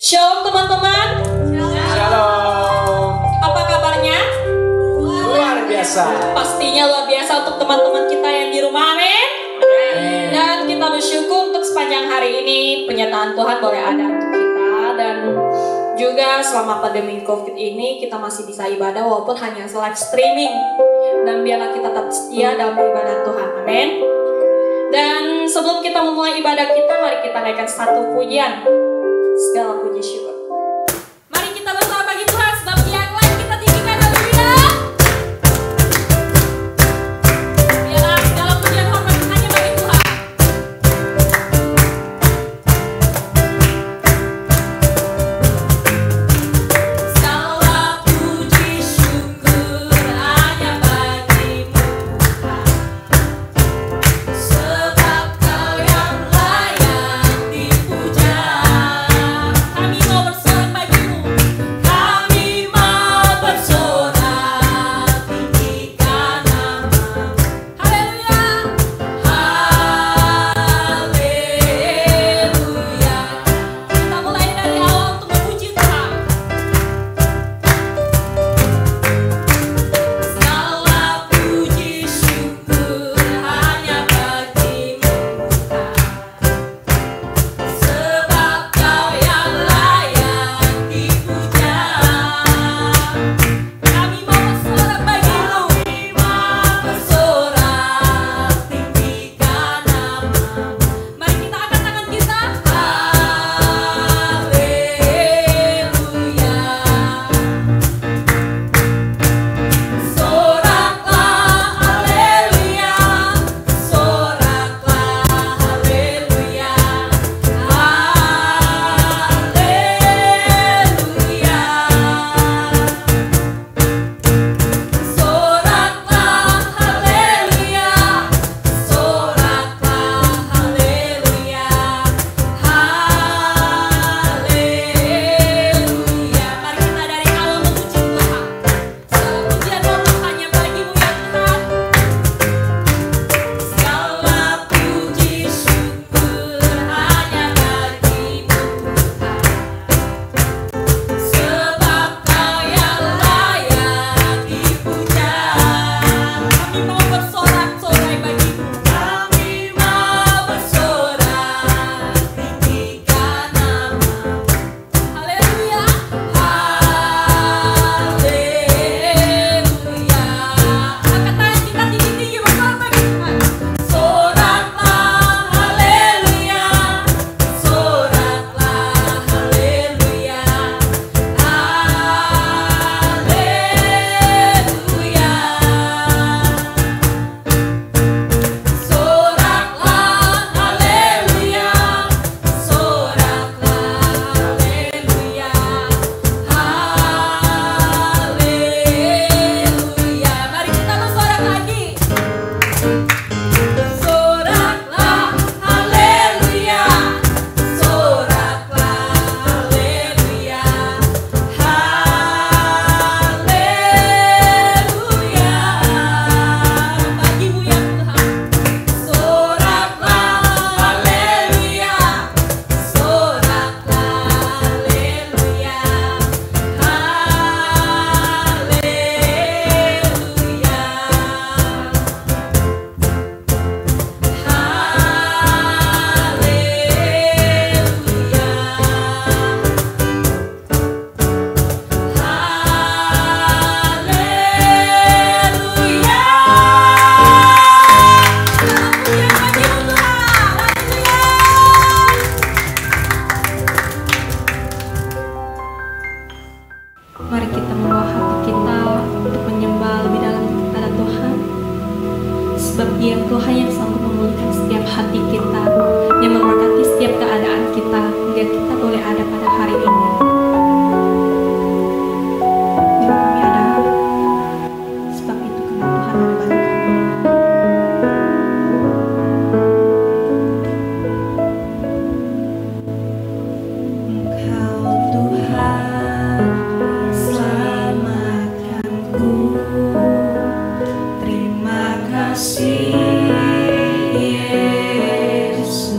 Shalom teman-teman. Shalom. Apa kabarnya? Luar biasa. Pastinya luar biasa untuk teman-teman kita yang di rumah, amin. Dan kita bersyukur untuk sepanjang hari ini penyertaan Tuhan boleh ada untuk kita. Dan juga selama pandemi COVID ini kita masih bisa ibadah walaupun hanya live streaming. Dan biarlah kita tetap setia dalam ibadah Tuhan, amin. Dan sebelum kita memulai ibadah kita, mari kita naikkan satu pujian. Segala puji syukur. Mari kita bersama bagi Tuhan sebab Dia lain kita tinggikan, haleluya. Biarlah segala pujian hormat hanya bagi Tuhan. Segala puji syukur hanya bagimu Tuhan, sebab Kau yang layak dipuja. Kami mau bersorak bagimu, kami mau bersorak tinggikan nama-Mu. Haleluya, haleluya. Kita mulai dari awal untuk memuji Tuhan. Segala puji syukur hanya bagimu Tuhan, sebab Kau yang layak dipuja. Kami mau bersorak bagimu, bersorak tinggikan nama-Mu. Mari kita angkat tangan kita, haleluya. Soraklah haleluya, soraklah haleluya, haleluya. Soraklah haleluya, soraklah haleluya, haleluya. Mari kita dari awal memuji Tuhan. Segala pujian hormat hanya bagimu ya Tuhan. Segala puji syukur hanya bagimu Tuhan, sebab Kau yang layak dipuja. Kami mau bersorak-sorai bagimu, kami mau bersorak tinggikan nama-Mu. Haleluya, haleluya. Angkat tangan kita tinggi-tinggi bersorak bagi Tuhan. Soraklah haleluya, soraklah haleluya, haleluya. Soraklah haleluya, soraklah haleluya, haleluya. Mari kita bersorak lagi. Soraklah haleluya, soraklah haleluya, haleluya. Bagimu ya Tuhan. Soraklah haleluya, soraklah haleluya, Mari kita membawa hati kita untuk menyembah lebih dalam kepada Tuhan, sebab Dia Tuhan yang sanggup memulihkan setiap hati kita, yang memberkati setiap keadaan kita, hingga kita boleh ada pada hari ini. Biar kami ada, sebab itu karena Tuhan ada bagi kami. Engkau Tuhan selamatkanku, terima kasih Yesus.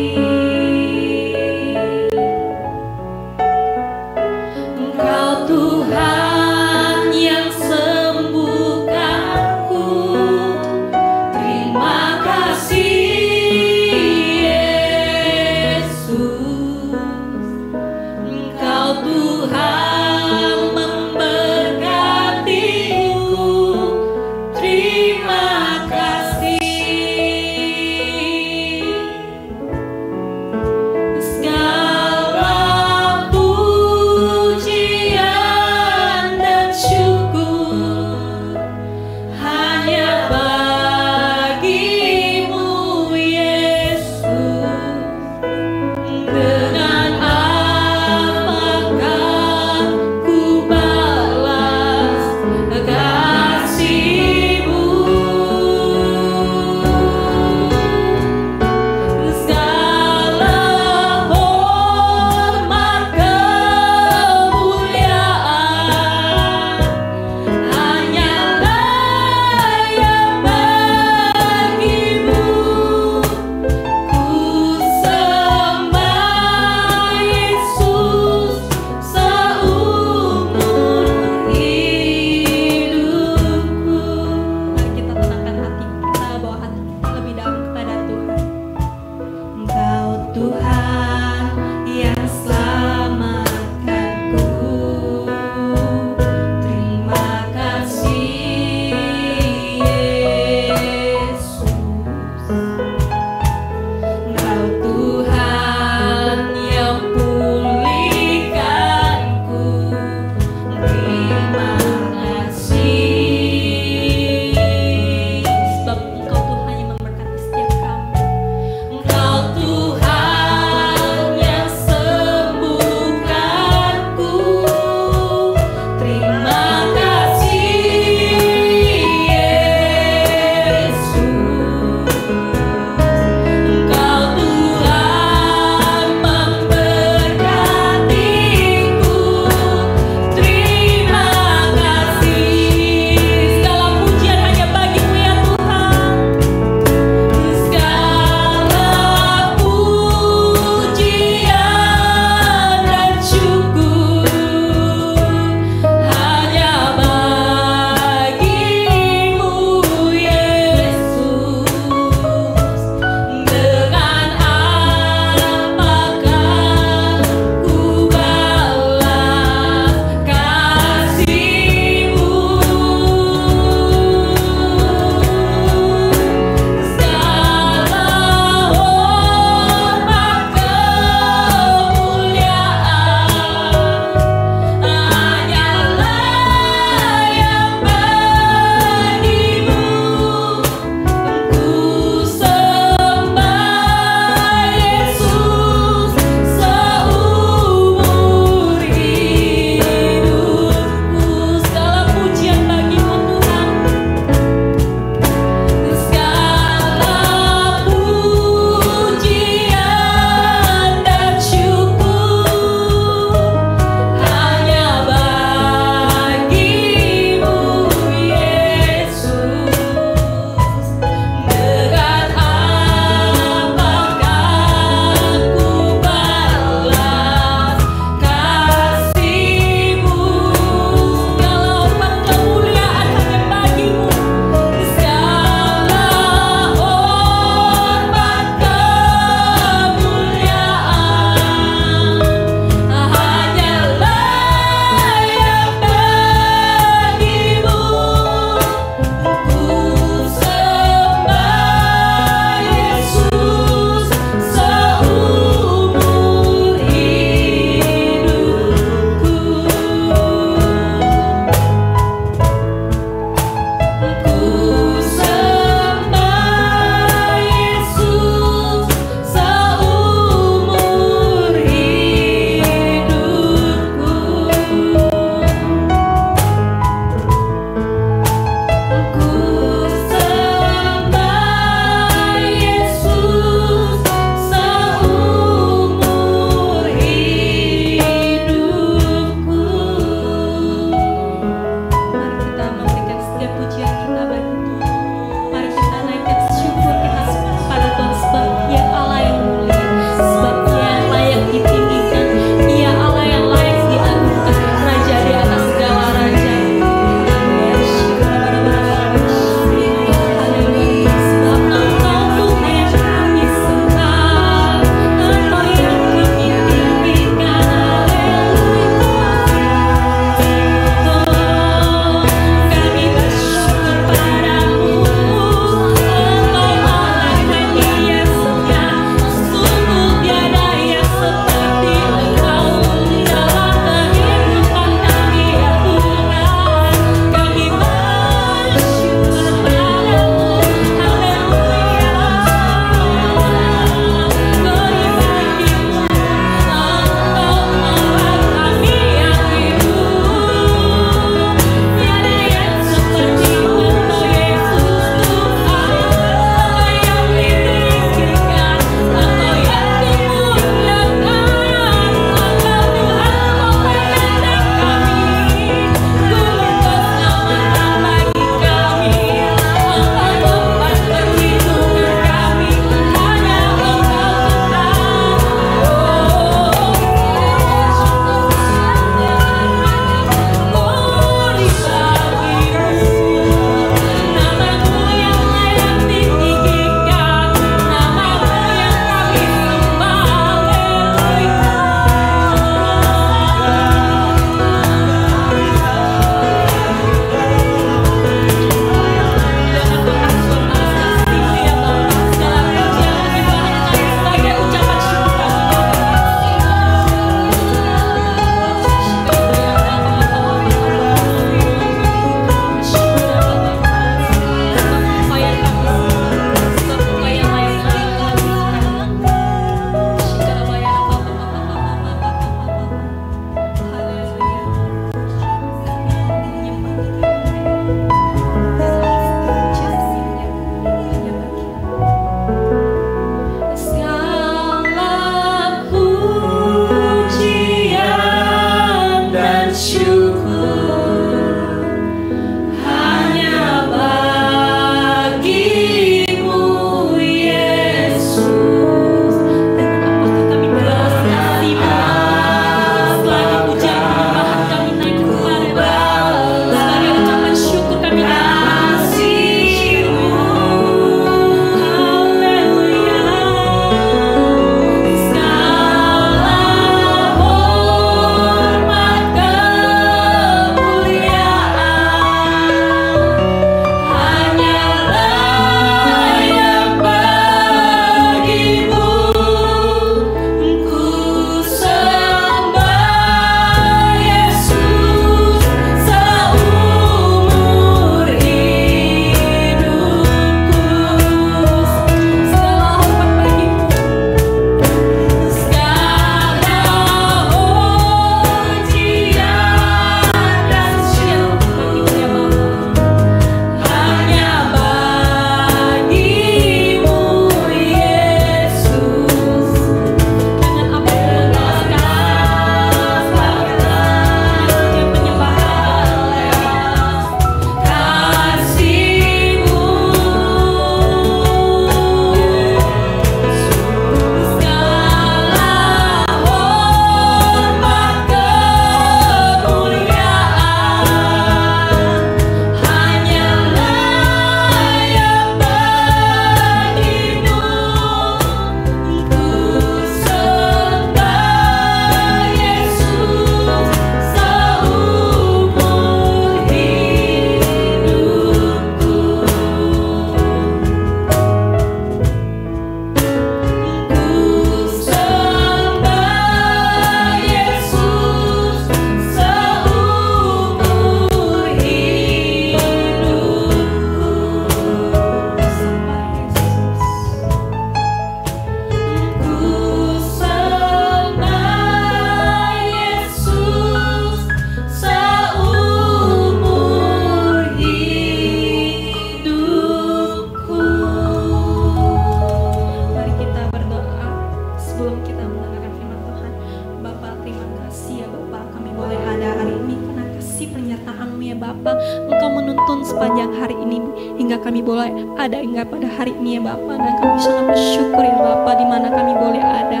Engkau menuntun sepanjang hari ini hingga kami boleh ada hingga pada hari ini ya Bapa, dan kami sangat bersyukur ya Bapa di mana kami boleh ada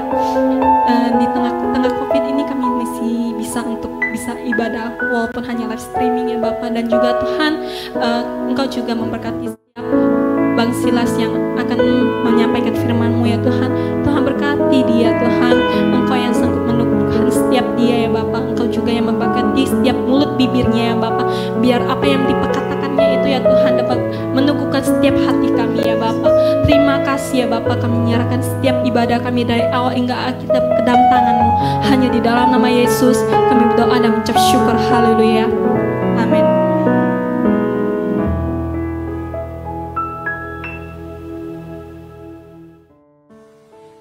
di tengah Covid ini. Kami masih bisa untuk bisa ibadah walaupun hanya live streaming ya Bapa, dan juga Tuhan Engkau juga memberkati setiap Bang Silas yang akan menyampaikan firman-Mu ya Tuhan. Tuhan berkati dia Tuhan, Engkau yang sanggup menumbuhkan setiap dia ya Bapa. Engkau juga yang memberkati setiap mulut bibirnya ya Bapa, biar apa yang dikatakannya itu ya Tuhan dapat meneguhkan setiap hati kami ya Bapa. Terima kasih ya Bapa, kami menyerahkan setiap ibadah kami dari awal hingga akhir ke dalam tangan-Mu. Hanya di dalam nama Yesus kami berdoa dan mengucap syukur. Haleluya. Amin.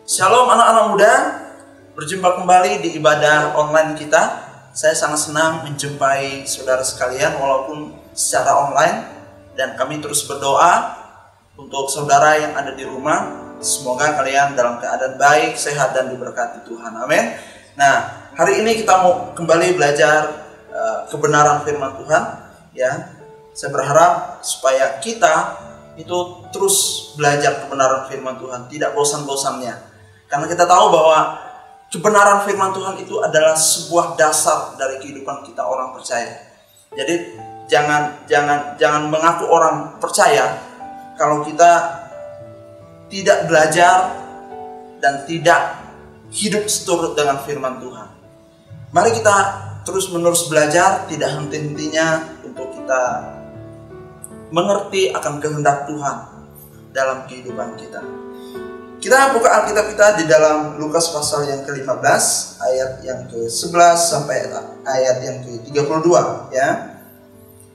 Shalom anak-anak muda, berjumpa kembali di ibadah online kita. Saya sangat senang menjumpai saudara sekalian walaupun secara online, dan kami terus berdoa untuk saudara yang ada di rumah. Semoga kalian dalam keadaan baik, sehat, dan diberkati Tuhan. Amin. Nah, hari ini kita mau kembali belajar kebenaran firman Tuhan. Ya, saya berharap supaya kita itu terus belajar kebenaran firman Tuhan, tidak bosan-bosannya. Karena kita tahu bahwa kebenaran firman Tuhan itu adalah sebuah dasar dari kehidupan kita orang percaya. Jadi jangan mengaku orang percaya kalau kita tidak belajar dan tidak hidup seturut dengan firman Tuhan. Mari kita terus-menerus belajar, tidak henti-hentinya untuk kita mengerti akan kehendak Tuhan dalam kehidupan kita. Kita buka Alkitab kita di dalam Lukas pasal yang ke-15 ayat yang ke-11 sampai ayat yang ke-32 ya.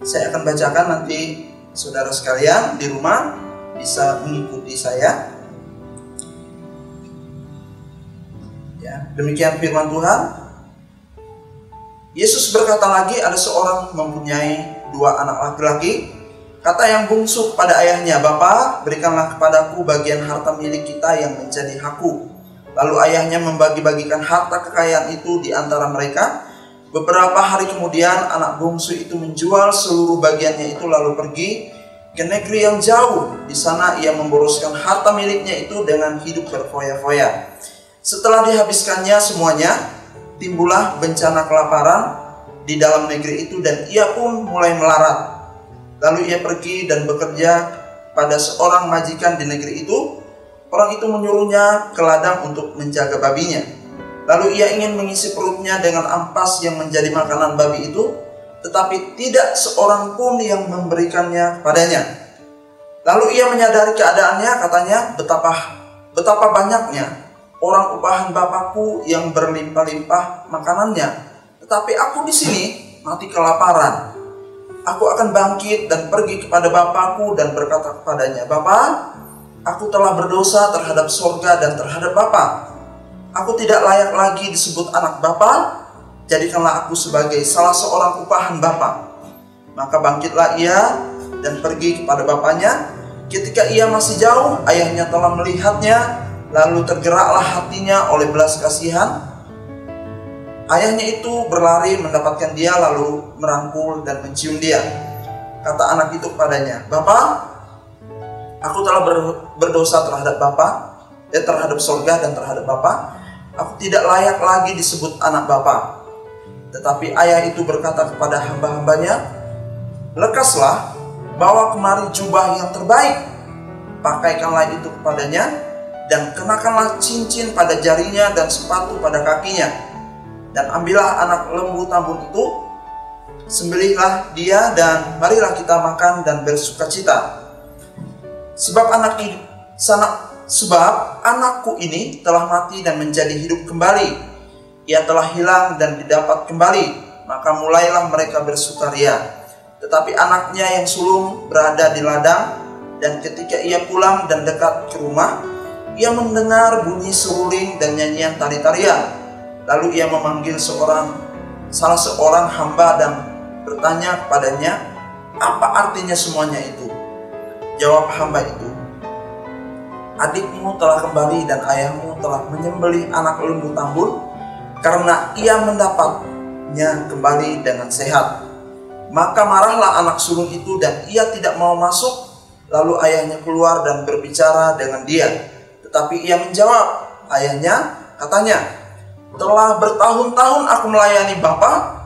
Saya akan bacakan, nanti saudara sekalian di rumah bisa mengikuti saya. Ya, demikian firman Tuhan. Yesus berkata lagi, ada seorang mempunyai 2 anak laki-laki. Kata yang bungsu kepada ayahnya, "Bapa, berikanlah kepadaku bagian harta milik kita yang menjadi hakku." Lalu ayahnya membagi-bagikan harta kekayaan itu di antara mereka. Beberapa hari kemudian anak bungsu itu menjual seluruh bagiannya itu lalu pergi ke negeri yang jauh. Di sana ia memboroskan harta miliknya itu dengan hidup berfoya-foya. Setelah dihabiskannya semuanya, timbullah bencana kelaparan di dalam negeri itu dan ia pun mulai melarat. Lalu ia pergi dan bekerja pada seorang majikan di negeri itu. Orang itu menyuruhnya ke ladang untuk menjaga babinya. Lalu ia ingin mengisi perutnya dengan ampas yang menjadi makanan babi itu, tetapi tidak seorang pun yang memberikannya padanya. Lalu ia menyadari keadaannya, katanya, betapa banyaknya orang upahan Bapakku yang berlimpah-limpah makanannya, tetapi aku di sini mati kelaparan. Aku akan bangkit dan pergi kepada Bapakku dan berkata kepadanya, Bapa, aku telah berdosa terhadap sorga dan terhadap Bapa. Aku tidak layak lagi disebut anak Bapa, jadikanlah aku sebagai salah seorang upahan Bapa. Maka bangkitlah ia dan pergi kepada bapaknya. Ketika ia masih jauh, ayahnya telah melihatnya, lalu tergeraklah hatinya oleh belas kasihan. Ayahnya itu berlari mendapatkan dia, lalu merangkul dan mencium dia. Kata anak itu kepadanya, Bapa, aku telah berdosa terhadap terhadap sorga dan terhadap Bapa. Aku tidak layak lagi disebut anak Bapa. Tetapi ayah itu berkata kepada hamba-hambanya, lekaslah, bawa kemari jubah yang terbaik, pakaikanlah itu kepadanya, dan kenakanlah cincin pada jarinya dan sepatu pada kakinya. Dan ambillah anak lembu tambun itu, sembelihlah dia, dan marilah kita makan dan bersukacita. Sebab anakku ini telah mati dan menjadi hidup kembali. Ia telah hilang dan didapat kembali. Maka mulailah mereka bersukaria. Tetapi anaknya yang sulung berada di ladang, dan ketika ia pulang dan dekat ke rumah, ia mendengar bunyi seruling dan nyanyian tari-tarian. Lalu ia memanggil salah seorang hamba dan bertanya kepadanya, apa artinya semuanya itu? Jawab hamba itu, adikmu telah kembali dan ayahmu telah menyembelih anak lembu tambun, karena ia mendapatnya kembali dengan sehat. Maka marahlah anak sulung itu dan ia tidak mau masuk. Lalu ayahnya keluar dan berbicara dengan dia. Tetapi ia menjawab, ayahnya, katanya, telah bertahun-tahun aku melayani Bapa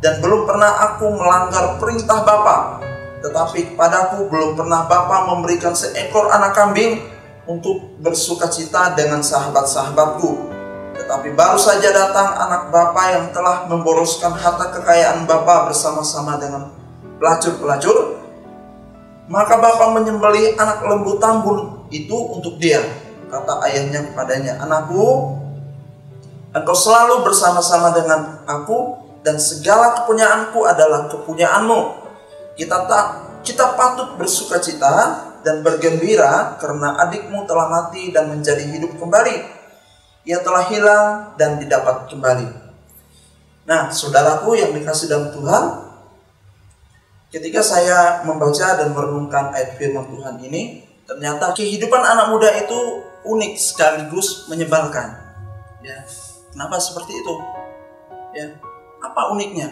dan belum pernah aku melanggar perintah Bapa. Tetapi kepadaku belum pernah Bapa memberikan seekor anak kambing untuk bersukacita dengan sahabat-sahabatku. Tetapi baru saja datang anak Bapa yang telah memboroskan harta kekayaan Bapa bersama-sama dengan pelacur-pelacur. Maka Bapa menyembelih anak lembu tambun itu untuk dia. Kata ayahnya kepadanya, anakku, engkau selalu bersama-sama dengan aku dan segala kepunyaanku adalah kepunyaanmu. Kita patut bersukacita dan bergembira karena adikmu telah mati dan menjadi hidup kembali. Ia telah hilang dan didapat kembali. Nah, saudaraku yang dikasih dalam Tuhan, ketika saya membaca dan merenungkan ayat firman Tuhan ini, ternyata kehidupan anak muda itu unik sekaligus menyebalkan. Ya, kenapa seperti itu? Ya, apa uniknya?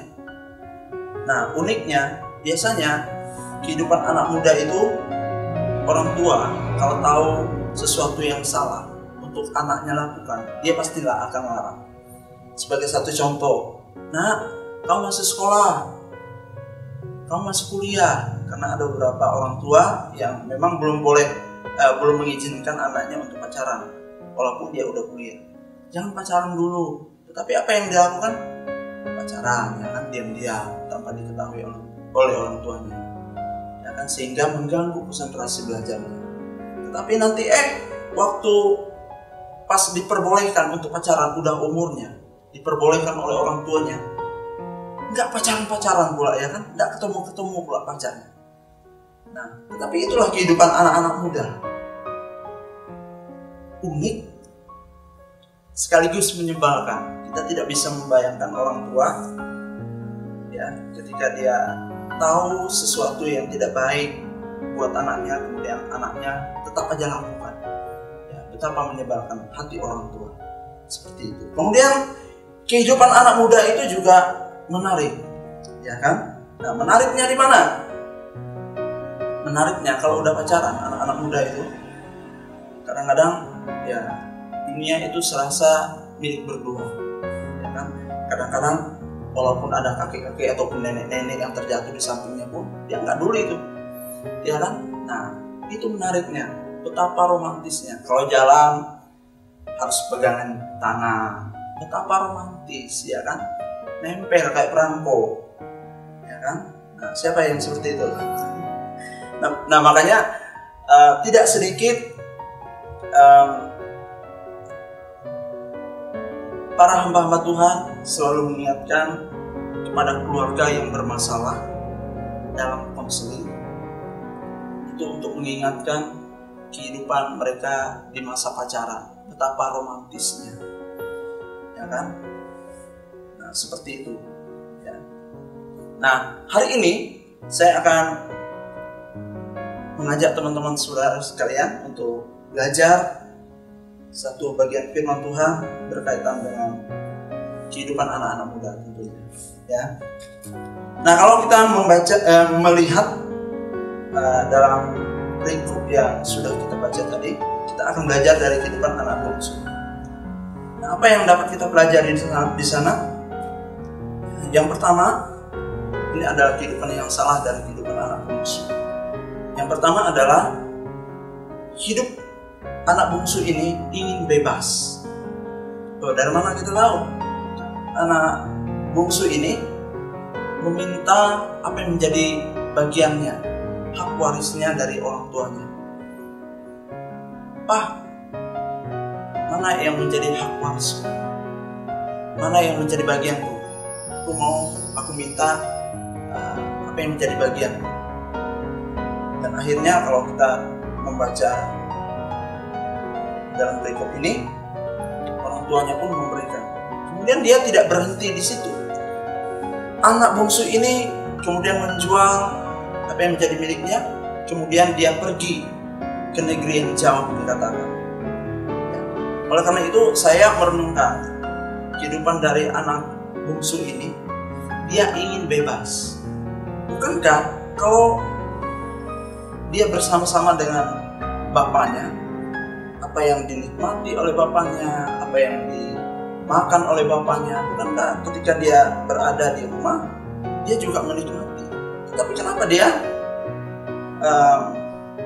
Nah, uniknya biasanya kehidupan anak muda itu, orang tua kalau tahu sesuatu yang salah untuk anaknya lakukan, dia pastilah akan larang. Sebagai satu contoh, nah, kamu masih sekolah, kamu masih kuliah, karena ada beberapa orang tua yang memang belum mengizinkan anaknya untuk pacaran, walaupun dia udah kuliah. Jangan pacaran dulu. Tetapi apa yang dilakukan? Pacaran, ya kan, diam-diam tanpa diketahui oleh orang tuanya. Sehingga mengganggu konsentrasi belajarnya. Tetapi nanti waktu pas diperbolehkan untuk pacaran, udah umurnya, diperbolehkan oleh orang tuanya, nggak pacaran pula, ya kan, nggak ketemu pula pacarnya. Nah, tetapi itulah kehidupan anak-anak muda, unik sekaligus menyebalkan. Kita tidak bisa membayangkan orang tua, ya, ketika dia tahu sesuatu yang tidak baik buat anaknya, kemudian anaknya tetap aja lakukan. Ya, betapa menyebalkan hati orang tua seperti itu. Kemudian kehidupan anak muda itu juga menarik, ya kan? Nah, menariknya di mana? Menariknya kalau udah pacaran, anak-anak muda itu kadang-kadang ya dunia itu serasa milik berdua, ya kan? Kadang-kadang walaupun ada kakek-kakek ataupun nenek-nenek yang terjatuh di sampingnya pun dia nggak peduli itu, ya kan? Nah, itu menariknya, betapa romantisnya. Kalau jalan harus pegangan tangan, betapa romantis, ya kan? Nempel kayak perangko, ya kan? Nah, siapa yang seperti itu? Nah makanya tidak sedikit para hamba-hamba Tuhan selalu mengingatkan kepada keluarga yang bermasalah dalam konseling itu untuk mengingatkan kehidupan mereka di masa pacaran, betapa romantisnya, ya kan? Nah, seperti itu, ya. Nah, hari ini saya akan mengajak teman-teman saudara sekalian untuk belajar satu bagian firman Tuhan berkaitan dengan kehidupan anak-anak muda tentunya, ya. Nah, kalau kita melihat dalam lingkup yang sudah kita baca tadi, kita akan belajar dari kehidupan anak bungsu. Nah, apa yang dapat kita pelajari di sana? Yang pertama, ini adalah kehidupan yang salah dari kehidupan anak bungsu. Yang pertama adalah hidup anak bungsu ini ingin bebas. Dari mana kita tahu? Anak bungsu ini meminta apa yang menjadi bagiannya, hak warisnya dari orang tuanya. Pak, mana yang menjadi hak warisku? Mana yang menjadi bagianku? Aku minta apa yang menjadi bagianku. Dan akhirnya kalau kita membaca dalam perikop ini, orang tuanya pun memberikan. Kemudian dia tidak berhenti di situ. Anak bungsu ini kemudian menjual apa yang menjadi miliknya, kemudian dia pergi ke negeri yang jauh dikatakan. Ya. Oleh karena itu saya merenungkan kehidupan dari anak bungsu ini, dia ingin bebas. Bukankah kalau dia bersama-sama dengan bapaknya, apa yang dinikmati oleh bapaknya, apa yang dimakan oleh bapaknya, bukankah ketika dia berada di rumah, dia juga menikmati. Tapi kenapa dia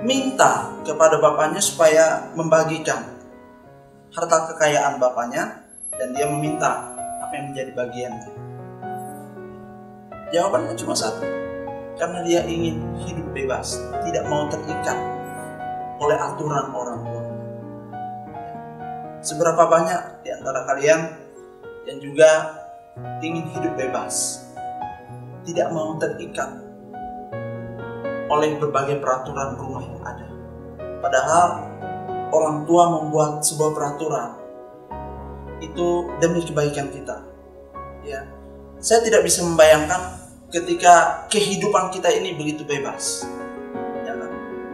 minta kepada bapaknya supaya membagikan harta kekayaan bapaknya, dan dia meminta apa yang menjadi bagiannya? Jawabannya cuma satu, karena dia ingin hidup bebas, tidak mau terikat oleh aturan orang tua. Seberapa banyak di antara kalian yang juga ingin hidup bebas, tidak mau terikat oleh berbagai peraturan rumah yang ada. Padahal orang tua membuat sebuah peraturan itu demi kebaikan kita. Ya, saya tidak bisa membayangkan ketika kehidupan kita ini begitu bebas, ya kan?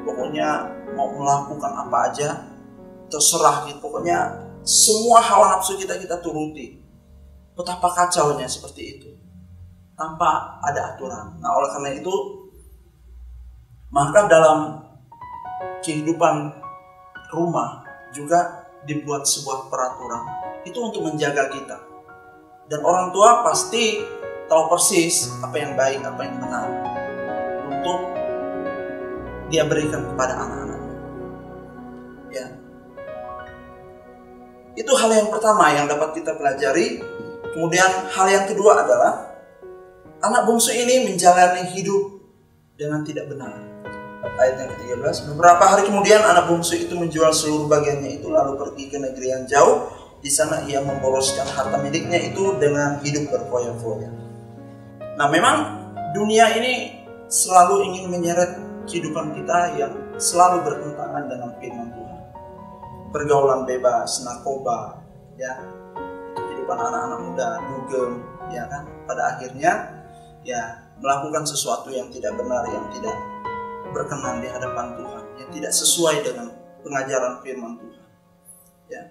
Pokoknya mau melakukan apa aja terserah gitu. Pokoknya semua hawa nafsu kita turuti. Betapa kacaunya seperti itu, tanpa ada aturan. Nah, oleh karena itu, maka dalam kehidupan rumah juga dibuat sebuah peraturan itu untuk menjaga kita. Dan orang tua pasti tahu persis apa yang baik, apa yang benar untuk dia berikan kepada anak-anaknya. Ya, itu hal yang pertama yang dapat kita pelajari. Kemudian hal yang kedua adalah anak bungsu ini menjalani hidup dengan tidak benar. Ayat yang ke-13, beberapa hari kemudian anak bungsu itu menjual seluruh bagiannya itu lalu pergi ke negeri yang jauh. Di sana ia memboroskan harta miliknya itu dengan hidup berfoya-foya. Nah, memang dunia ini selalu ingin menyeret kehidupan kita yang selalu bertentangan dengan firman Tuhan. Pergaulan bebas, narkoba, ya, kehidupan anak-anak muda, dugem, ya kan. Pada akhirnya, ya, melakukan sesuatu yang tidak benar, yang tidak berkenan di hadapan Tuhan, yang tidak sesuai dengan pengajaran firman Tuhan. Ya.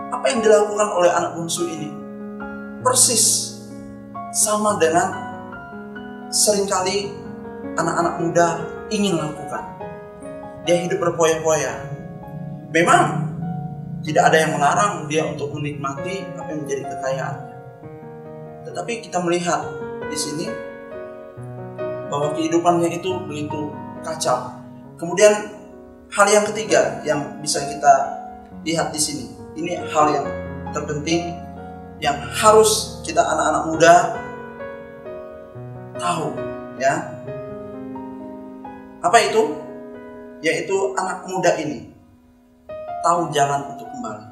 Apa yang dilakukan oleh anak bungsu ini persis sama dengan seringkali anak-anak muda ingin lakukan. Dia hidup berpoya-poya. Memang tidak ada yang melarang dia untuk menikmati apa yang menjadi kekayaannya. Tetapi kita melihat di sini bahwa kehidupannya itu begitu kacau. Kemudian hal yang ketiga yang bisa kita lihat di sini, ini hal yang terpenting yang harus kita anak-anak muda tahu, ya. Apa itu? Yaitu anak muda ini tahu jalan untuk kembali.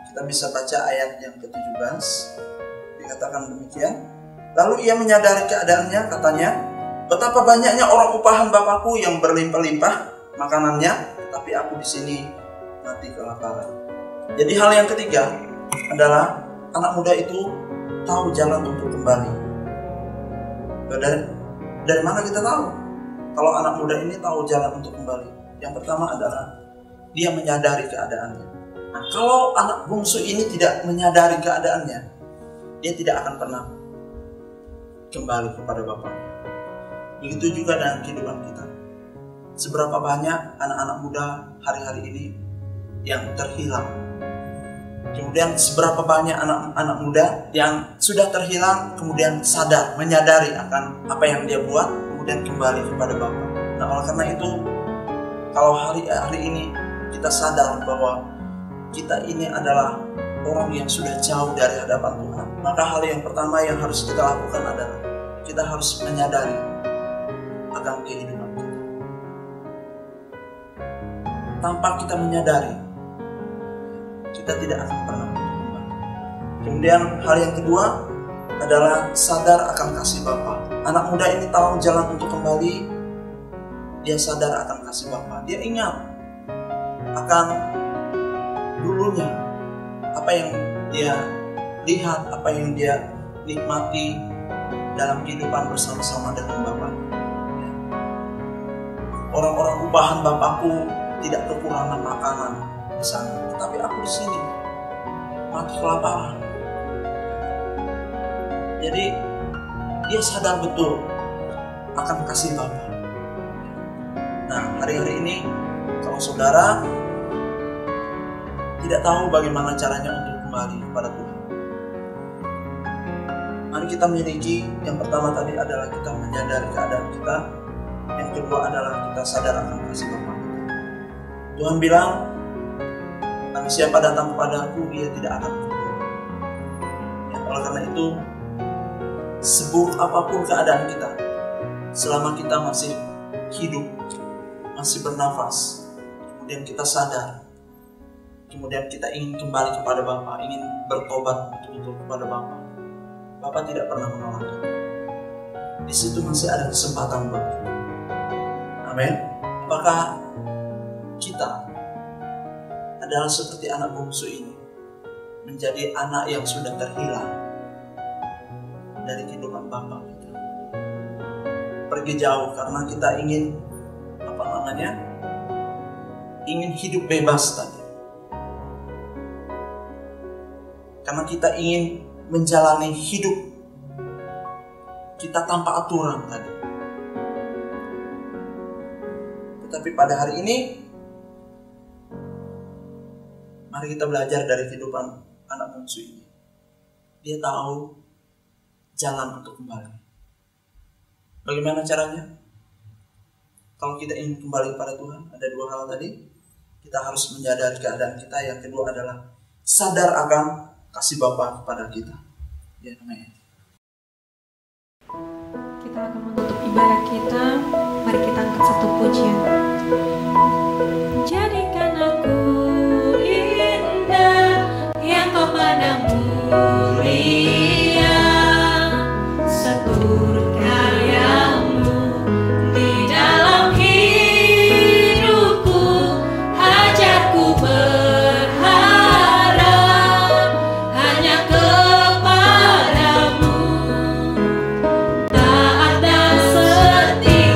Kita bisa baca ayat yang ke-17, dikatakan demikian. Lalu ia menyadari keadaannya, katanya, betapa banyaknya orang upahan Bapakku yang berlimpah-limpah makanannya, tapi aku di sini mati kelaparan. Jadi hal yang ketiga adalah anak muda itu tahu jalan untuk kembali. Dari mana kita tahu kalau anak muda ini tahu jalan untuk kembali? Yang pertama adalah dia menyadari keadaannya. Nah, kalau anak bungsu ini tidak menyadari keadaannya, dia tidak akan pernah kembali kepada Bapaknya. Begitu juga dengan kehidupan kita. Seberapa banyak anak-anak muda hari-hari ini yang terhilang. Kemudian seberapa banyak anak-anak muda yang sudah terhilang, kemudian sadar, menyadari akan apa yang dia buat, kemudian kembali kepada Bapa. Nah, oleh karena itu, kalau hari ini kita sadar bahwa kita ini adalah orang yang sudah jauh dari hadapan Tuhan, maka hal yang pertama yang harus kita lakukan adalah kita harus menyadari akan kehidupan kita. Tanpa kita menyadari, kita tidak akan pernah kembali. Kemudian hal yang kedua adalah sadar akan kasih Bapa. Anak muda ini tahu jalan untuk kembali. Dia sadar akan kasih Bapa. Dia ingat akan dulunya, apa yang dia lihat, apa yang dia nikmati dalam kehidupan bersama-sama dengan Bapa. Orang-orang upahan Bapakku tidak kekurangan makanan di sana, tetapi aku di sini mati kelaparan. Jadi dia sadar betul akan kasih Bapa. Nah, hari-hari ini kalau saudara tidak tahu bagaimana caranya untuk kembali kepada Tuhan, mari kita miliki yang pertama tadi adalah kita menyadari keadaan kita. Yang kedua adalah kita sadar akan kasih Bapa. Tuhan bilang, "Barang siapa datang kepadaku, dia tidak akan kembali." Ya, oleh karena itu, seburuk apapun keadaan kita, selama kita masih hidup, masih bernafas, kemudian kita sadar, kemudian kita ingin kembali kepada Bapa, ingin bertobat betul-betul kepada Bapa, Bapa tidak pernah menolak. Di situ masih ada kesempatan buat kita. Amin. Apakah kita adalah seperti anak bungsu ini, menjadi anak yang sudah terhilang dari kehidupan Bapa kita, pergi jauh karena kita ingin ingin hidup bebas tadi, karena kita ingin menjalani hidup kita tanpa aturan tadi. Tetapi pada hari ini, mari kita belajar dari kehidupan anak bungsu ini. Dia tahu jalan untuk kembali. Bagaimana caranya? Kalau kita ingin kembali kepada Tuhan, ada dua hal tadi. Kita harus menyadari keadaan kita. Yang kedua adalah sadar akan kasih Bapa kepada kita. Ya, amin. Kita akan menutup ibadah kita. Mari kita angkat satu pujian. Jadikan aku indah yang kau pandang mulia, seturut karyamu di dalam hidupku. Ajarku berharap hanya kepadamu, taat dan setia.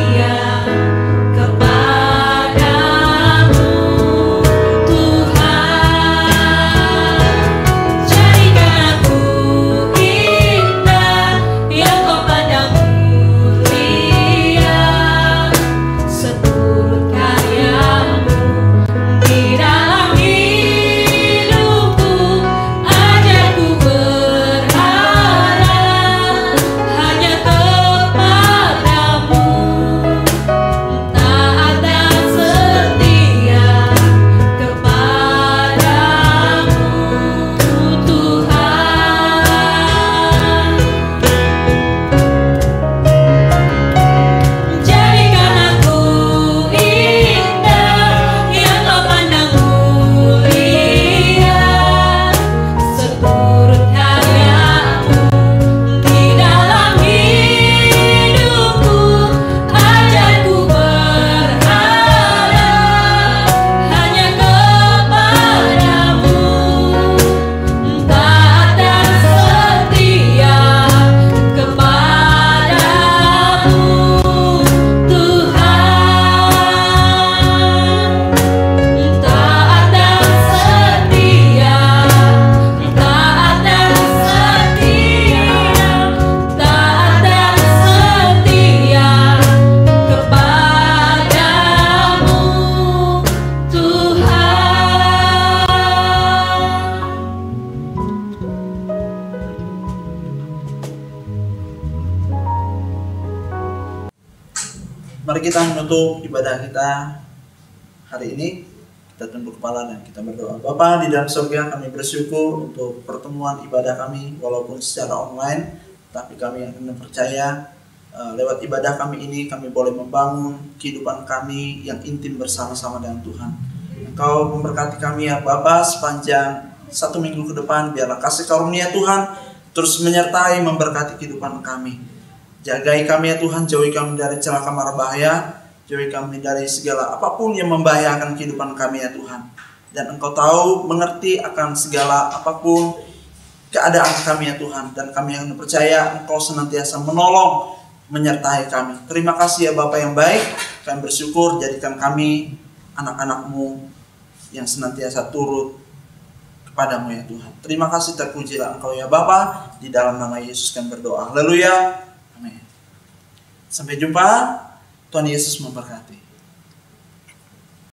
Mari kita menutup ibadah kita hari ini. Kita tunduk kepala dan kita berdoa. Bapa di dalam surga, kami bersyukur untuk pertemuan ibadah kami walaupun secara online, tapi kami akan percaya lewat ibadah kami ini kami boleh membangun kehidupan kami yang intim bersama-sama dengan Tuhan. Engkau memberkati kami ya Bapa sepanjang 1 minggu ke depan. Biarlah kasih karunia Tuhan terus menyertai memberkati kehidupan kami. Jagai kami ya Tuhan, jauhi kami dari celaka mara bahaya, jauhi kami dari segala apapun yang membahayakan kehidupan kami ya Tuhan. Dan Engkau tahu, mengerti akan segala apapun keadaan kami ya Tuhan. Dan kami yang percaya Engkau senantiasa menolong, menyertai kami. Terima kasih ya Bapa yang baik. Kami bersyukur jadikan kami anak-anak-Mu yang senantiasa turut kepadamu ya Tuhan. Terima kasih, terpujilah Engkau ya Bapa. Di dalam nama Yesus kami berdoa. Haleluya. Amin. Sampai jumpa. Tuhan Yesus memberkati.